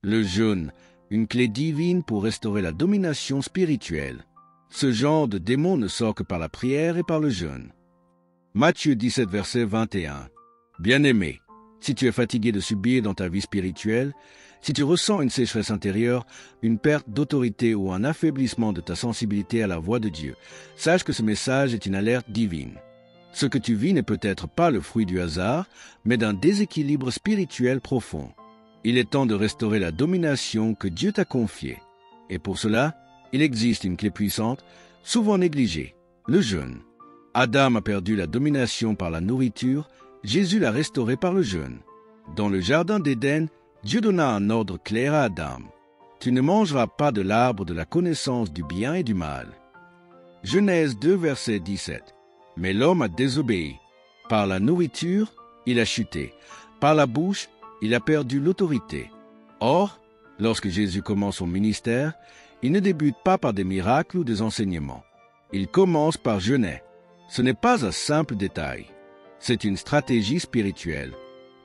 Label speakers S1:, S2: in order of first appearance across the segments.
S1: Le jeûne, une clé divine pour restaurer la domination spirituelle. Ce genre de démon ne sort que par la prière et par le jeûne. Matthieu 17, verset 21. Bien-aimé, si tu es fatigué de subir dans ta vie spirituelle, si tu ressens une sécheresse intérieure, une perte d'autorité ou un affaiblissement de ta sensibilité à la voix de Dieu, sache que ce message est une alerte divine. Ce que tu vis n'est peut-être pas le fruit du hasard, mais d'un déséquilibre spirituel profond. Il est temps de restaurer la domination que Dieu t'a confiée. Et pour cela, il existe une clé puissante, souvent négligée, le jeûne. Adam a perdu la domination par la nourriture, Jésus l'a restaurée par le jeûne. Dans le jardin d'Éden, Dieu donna un ordre clair à Adam. Tu ne mangeras pas de l'arbre de la connaissance du bien et du mal. Genèse 2, verset 17. Mais l'homme a désobéi. Par la nourriture, il a chuté. Par la bouche, il a perdu l'autorité. Or, lorsque Jésus commence son ministère, il ne débute pas par des miracles ou des enseignements. Il commence par jeûner. Ce n'est pas un simple détail. C'est une stratégie spirituelle.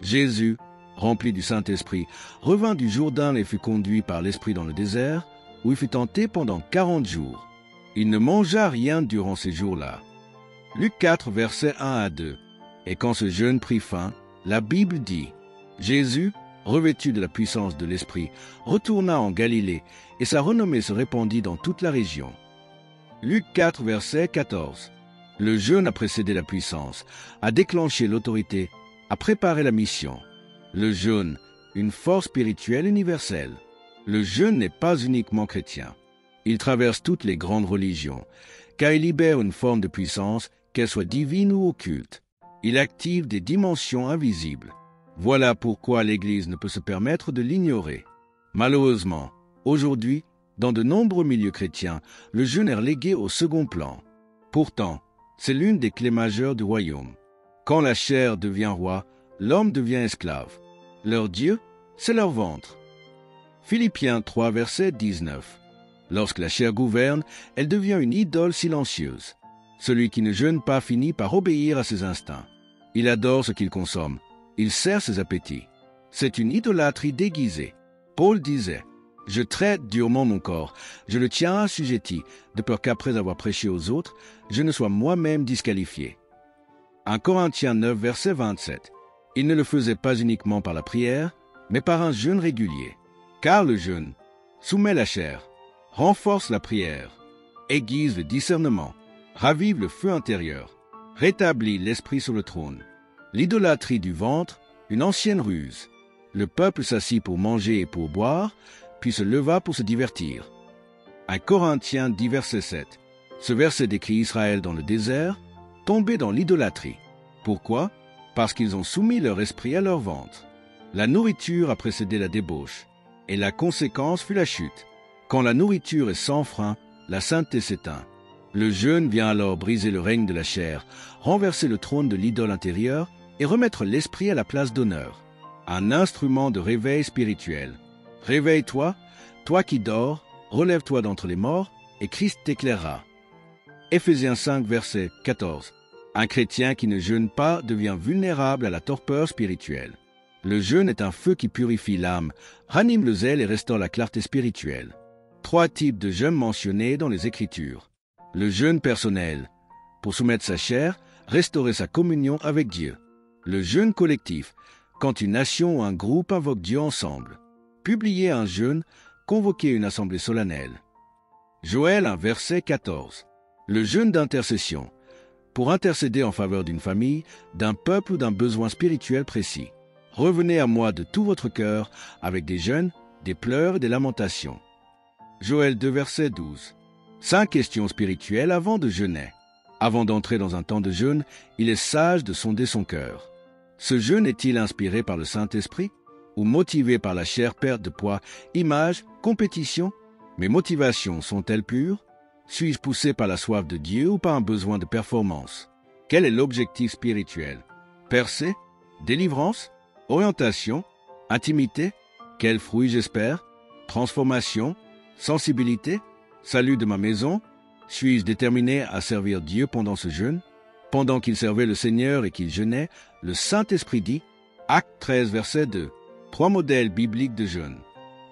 S1: Jésus, rempli du Saint-Esprit, revint du Jourdain et fut conduit par l'Esprit dans le désert, où il fut tenté pendant 40 jours. Il ne mangea rien durant ces jours-là. Luc 4, versets 1 à 2. Et quand ce jeûne prit fin, la Bible dit, Jésus, revêtu de la puissance de l'Esprit, retourna en Galilée, et sa renommée se répandit dans toute la région. Luc 4, verset 14. Le jeûne a précédé la puissance, a déclenché l'autorité, a préparé la mission. Le jeûne, une force spirituelle universelle. Le jeûne n'est pas uniquement chrétien. Il traverse toutes les grandes religions, car il libère une forme de puissance, qu'elle soit divine ou occulte. Il active des dimensions invisibles. Voilà pourquoi l'Église ne peut se permettre de l'ignorer. Malheureusement, aujourd'hui, dans de nombreux milieux chrétiens, le jeûne est relégué au second plan. Pourtant, c'est l'une des clés majeures du royaume. Quand la chair devient roi, l'homme devient esclave. Leur Dieu, c'est leur ventre. Philippiens 3, verset 19. Lorsque la chair gouverne, elle devient une idole silencieuse. Celui qui ne jeûne pas finit par obéir à ses instincts. Il adore ce qu'il consomme. Il sert ses appétits. C'est une idolâtrie déguisée. Paul disait, « Je traite durement mon corps, je le tiens assujetti, de peur qu'après avoir prêché aux autres, je ne sois moi-même disqualifié. » 1 Corinthiens 9, verset 27. Il ne le faisait pas uniquement par la prière, mais par un jeûne régulier. Car le jeûne soumet la chair, renforce la prière, aiguise le discernement, ravive le feu intérieur, rétablit l'esprit sur le trône. L'idolâtrie du ventre, une ancienne ruse. Le peuple s'assit pour manger et pour boire, puis se leva pour se divertir. 1 Corinthiens 10, verset 7. Ce verset décrit Israël dans le désert, tombé dans l'idolâtrie. Pourquoi? Parce qu'ils ont soumis leur esprit à leur ventre. La nourriture a précédé la débauche, et la conséquence fut la chute. Quand la nourriture est sans frein, la sainteté s'éteint. Le jeûne vient alors briser le règne de la chair, renverser le trône de l'idole intérieure et remettre l'esprit à la place d'honneur. Un instrument de réveil spirituel. Réveille-toi, toi qui dors, relève-toi d'entre les morts, et Christ t'éclairera. Éphésiens 5, verset 14. Un chrétien qui ne jeûne pas devient vulnérable à la torpeur spirituelle. Le jeûne est un feu qui purifie l'âme, ranime le zèle et restaure la clarté spirituelle. 3 types de jeûne mentionnés dans les Écritures. Le jeûne personnel, pour soumettre sa chair, restaurer sa communion avec Dieu. Le jeûne collectif, quand une nation ou un groupe invoque Dieu ensemble. Publier un jeûne, convoquer une assemblée solennelle. Joël 1, verset 14. Le jeûne d'intercession, pour intercéder en faveur d'une famille, d'un peuple ou d'un besoin spirituel précis. Revenez à moi de tout votre cœur, avec des jeûnes, des pleurs et des lamentations. Joël 2, verset 12. 5 questions spirituelles avant de jeûner. Avant d'entrer dans un temps de jeûne, il est sage de sonder son cœur. Ce jeûne est-il inspiré par le Saint-Esprit ou motivé par la chère perte de poids, image, compétition? Mes motivations sont-elles pures? Suis-je poussé par la soif de Dieu ou par un besoin de performance? Quel est l'objectif spirituel? Percée? Délivrance? Orientation? Intimité? Quel fruit j'espère? Transformation? Sensibilité? Salut de ma maison? Suis-je déterminé à servir Dieu pendant ce jeûne? Pendant qu'il servait le Seigneur et qu'il jeûnait, le Saint-Esprit dit, Acte 13, verset 2, 3 modèles bibliques de jeûne.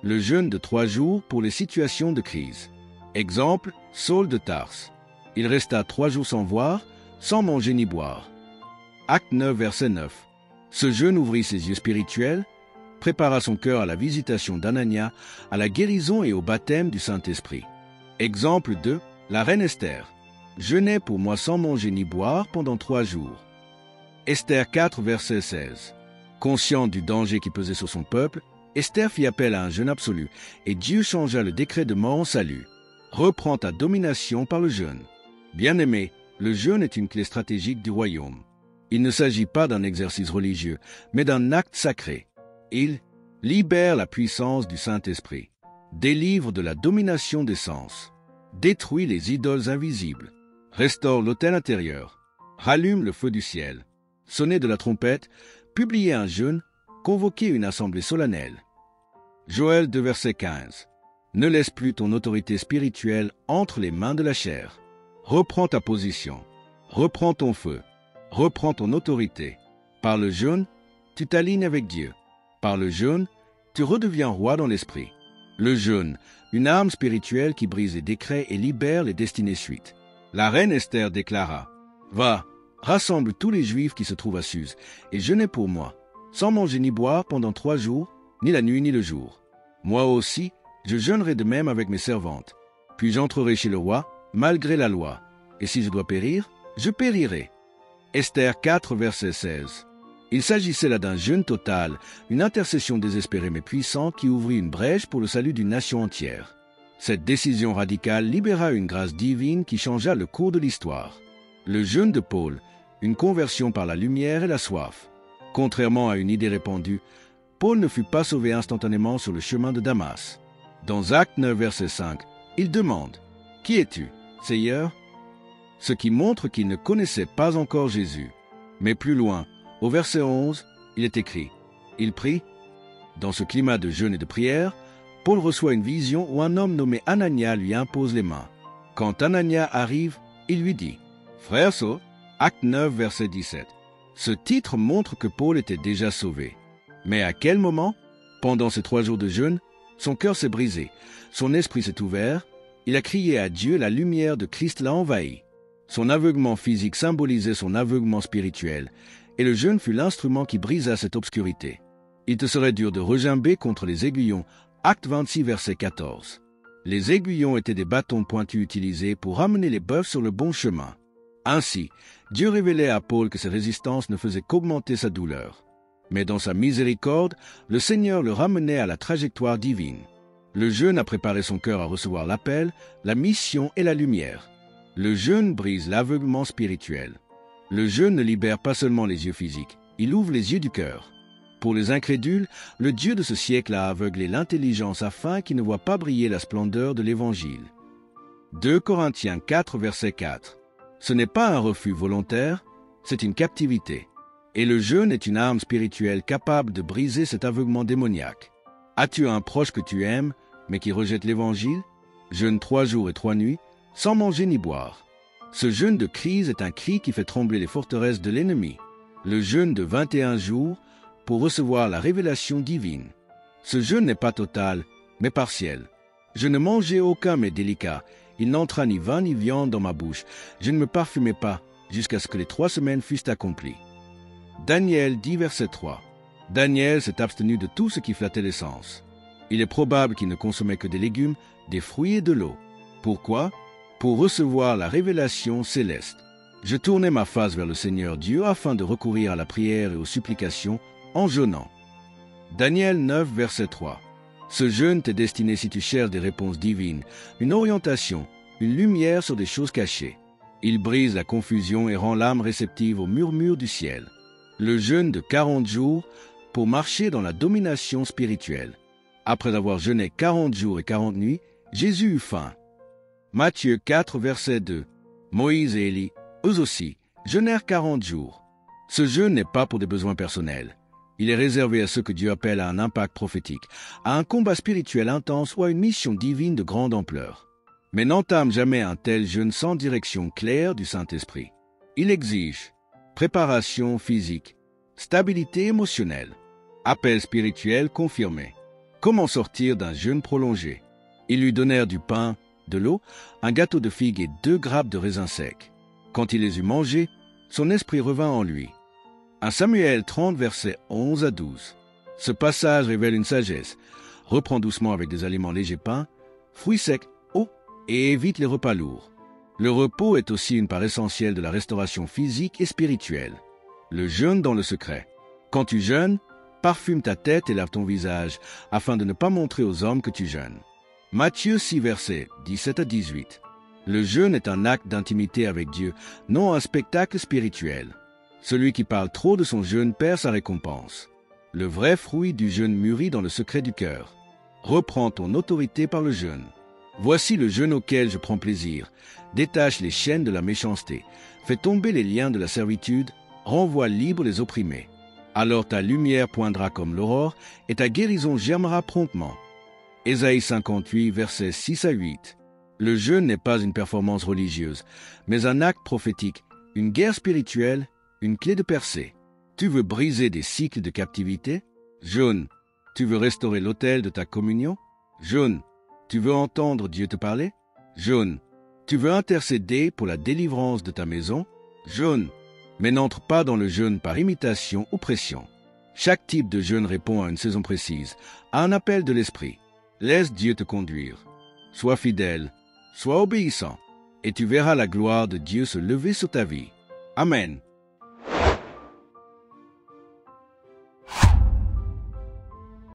S1: Le jeûne de 3 jours pour les situations de crise. Exemple, Saul de Tarse. Il resta 3 jours sans voir, sans manger ni boire. Acte 9, verset 9. Ce jeûne ouvrit ses yeux spirituels, prépara son cœur à la visitation d'Anania, à la guérison et au baptême du Saint-Esprit. Exemple 2, la reine Esther. Jeûnait pour moi sans manger ni boire pendant 3 jours. Esther 4, verset 16. Consciente du danger qui pesait sur son peuple, Esther fit appel à un jeûne absolu, et Dieu changea le décret de mort en salut. Reprend ta domination par le jeûne. Bien-aimé, le jeûne est une clé stratégique du royaume. Il ne s'agit pas d'un exercice religieux, mais d'un acte sacré. Il libère la puissance du Saint-Esprit, délivre de la domination des sens, détruit les idoles invisibles, restaure l'autel intérieur, rallume le feu du ciel, sonner de la trompette, publier un jeûne, convoquer une assemblée solennelle. Joël 2, verset 15. Ne laisse plus ton autorité spirituelle entre les mains de la chair. Reprends ta position, reprends ton feu, reprends ton autorité. Par le jeûne, tu t'alignes avec Dieu. Par le jeûne, tu redeviens roi dans l'esprit. Le jeûne, une arme spirituelle qui brise les décrets et libère les destinées suites. La reine Esther déclara, « Va, rassemble tous les Juifs qui se trouvent à Suse, et jeûnez pour moi, sans manger ni boire pendant 3 jours, ni la nuit ni le jour. Moi aussi, je jeûnerai de même avec mes servantes. Puis j'entrerai chez le roi, malgré la loi. Et si je dois périr, je périrai. » Esther 4, verset 16. Il s'agissait là d'un jeûne total, une intercession désespérée mais puissante qui ouvrit une brèche pour le salut d'une nation entière. Cette décision radicale libéra une grâce divine qui changea le cours de l'histoire. Le jeûne de Paul, une conversion par la lumière et la soif. Contrairement à une idée répandue, Paul ne fut pas sauvé instantanément sur le chemin de Damas. Dans Acte 9, verset 5, il demande « Qui es-tu, Seigneur ?» Ce qui montre qu'il ne connaissait pas encore Jésus. Mais plus loin, au verset 11, il est écrit « Il prie ». Dans ce climat de jeûne et de prière, Paul reçoit une vision où un homme nommé Anania lui impose les mains. Quand Anania arrive, il lui dit « Frère Saul », Acte 9, verset 17. Ce titre montre que Paul était déjà sauvé. Mais à quel moment? Pendant ces 3 jours de jeûne, son cœur s'est brisé, son esprit s'est ouvert, il a crié à Dieu, la lumière de Christ l'a envahi. Son aveuglement physique symbolisait son aveuglement spirituel, et le jeûne fut l'instrument qui brisa cette obscurité. Il te serait dur de regimber contre les aiguillons. Acte 26, verset 14. Les aiguillons étaient des bâtons pointus utilisés pour ramener les bœufs sur le bon chemin. Ainsi, Dieu révélait à Paul que ses résistances ne faisaient qu'augmenter sa douleur. Mais dans sa miséricorde, le Seigneur le ramenait à la trajectoire divine. Le jeûne a préparé son cœur à recevoir l'appel, la mission et la lumière. Le jeûne brise l'aveuglement spirituel. Le jeûne ne libère pas seulement les yeux physiques, il ouvre les yeux du cœur. Pour les incrédules, le Dieu de ce siècle a aveuglé l'intelligence afin qu'ils ne voient pas briller la splendeur de l'Évangile. 2 Corinthiens 4, verset 4. Ce n'est pas un refus volontaire, c'est une captivité. Et le jeûne est une arme spirituelle capable de briser cet aveuglement démoniaque. As-tu un proche que tu aimes, mais qui rejette l'Évangile? Jeûne 3 jours et 3 nuits, sans manger ni boire. Ce jeûne de crise est un cri qui fait trembler les forteresses de l'ennemi. Le jeûne de 21 jours pour recevoir la révélation divine. Ce jeûne n'est pas total, mais partiel. Je ne mangeais aucun mets délicat. Il n'entra ni vin ni viande dans ma bouche. Je ne me parfumais pas, jusqu'à ce que les 3 semaines fussent accomplies. Daniel 10, verset 3. Daniel s'est abstenu de tout ce qui flattait les sens. Il est probable qu'il ne consommait que des légumes, des fruits et de l'eau. Pourquoi? Pour recevoir la révélation céleste. Je tournai ma face vers le Seigneur Dieu afin de recourir à la prière et aux supplications en jeûnant. Daniel 9, verset 3. Ce jeûne t'est destiné si tu cherches des réponses divines, une orientation, une lumière sur des choses cachées. Il brise la confusion et rend l'âme réceptive au murmure du ciel. Le jeûne de 40 jours pour marcher dans la domination spirituelle. Après avoir jeûné 40 jours et 40 nuits, Jésus eut faim. Matthieu 4, verset 2. Moïse et Élie, eux aussi, jeûnèrent 40 jours. Ce jeûne n'est pas pour des besoins personnels. Il est réservé à ceux que Dieu appelle à un impact prophétique, à un combat spirituel intense ou à une mission divine de grande ampleur. Mais n'entame jamais un tel jeûne sans direction claire du Saint-Esprit. Il exige préparation physique, stabilité émotionnelle, appel spirituel confirmé, Comment sortir d'un jeûne prolongé? Ils lui donnèrent du pain, de l'eau, un gâteau de figues et 2 grappes de raisins secs. Quand il les eut mangés, son esprit revint en lui. 1 Samuel 30, versets 11 à 12. Ce passage révèle une sagesse. Reprends doucement avec des aliments légers pain, fruits secs, eau, et évite les repas lourds. Le repos est aussi une part essentielle de la restauration physique et spirituelle. Le jeûne dans le secret. Quand tu jeûnes, parfume ta tête et lave ton visage, afin de ne pas montrer aux hommes que tu jeûnes. Matthieu 6, versets 17 à 18. Le jeûne est un acte d'intimité avec Dieu, non un spectacle spirituel. Celui qui parle trop de son jeûne perd sa récompense. Le vrai fruit du jeûne mûrit dans le secret du cœur. Reprends ton autorité par le jeûne. Voici le jeûne auquel je prends plaisir. Détache les chaînes de la méchanceté. Fais tomber les liens de la servitude. Renvoie libres les opprimés. Alors ta lumière poindra comme l'aurore et ta guérison germera promptement. Ésaïe 58, versets 6 à 8. Le jeûne n'est pas une performance religieuse, mais un acte prophétique, une guerre spirituelle, une clé de percée. Tu veux briser des cycles de captivité? Jeûne. Tu veux restaurer l'autel de ta communion? Jeûne. Tu veux entendre Dieu te parler? Jeûne. Tu veux intercéder pour la délivrance de ta maison? Jeûne. Mais n'entre pas dans le jeûne par imitation ou pression. Chaque type de jeûne répond à une saison précise, à un appel de l'esprit. Laisse Dieu te conduire. Sois fidèle, sois obéissant, et tu verras la gloire de Dieu se lever sur ta vie. Amen.